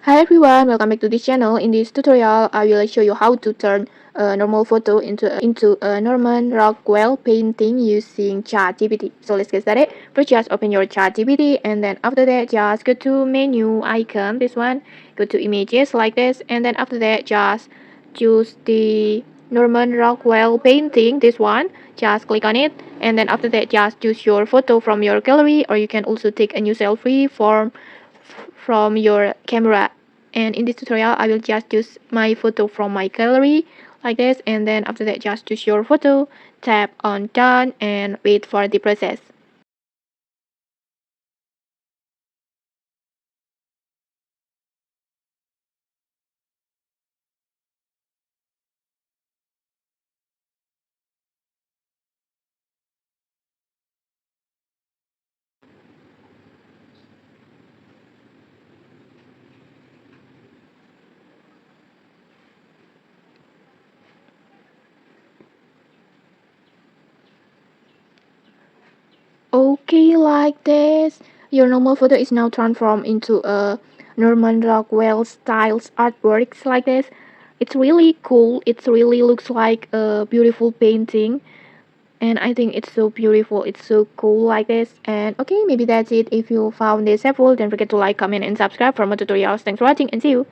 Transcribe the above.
Hi everyone, welcome back to this channel. In this tutorial, I will show you how to turn a normal photo into a Norman Rockwell painting using ChatGPT. So let's get started. First, just open your ChatGPT, and then after that, just go to menu icon. This one, go to images like this, and then after that, just choose the Norman Rockwell painting. This one, just click on it, and then after that, just choose your photo from your gallery, or you can also take a new selfie from your camera. And in this tutorial I will just use my photo from my gallery like this, and then after that just choose your photo, tap on done, and wait for the process. Okay, like this, your normal photo is now transformed into a Norman Rockwell styles artworks like this. It's really cool. It really looks like a beautiful painting, and I think it's so beautiful, it's so cool like this. And okay, maybe that's it. If you found this helpful, don't forget to like, comment, and subscribe for more tutorials. Thanks for watching, and see you.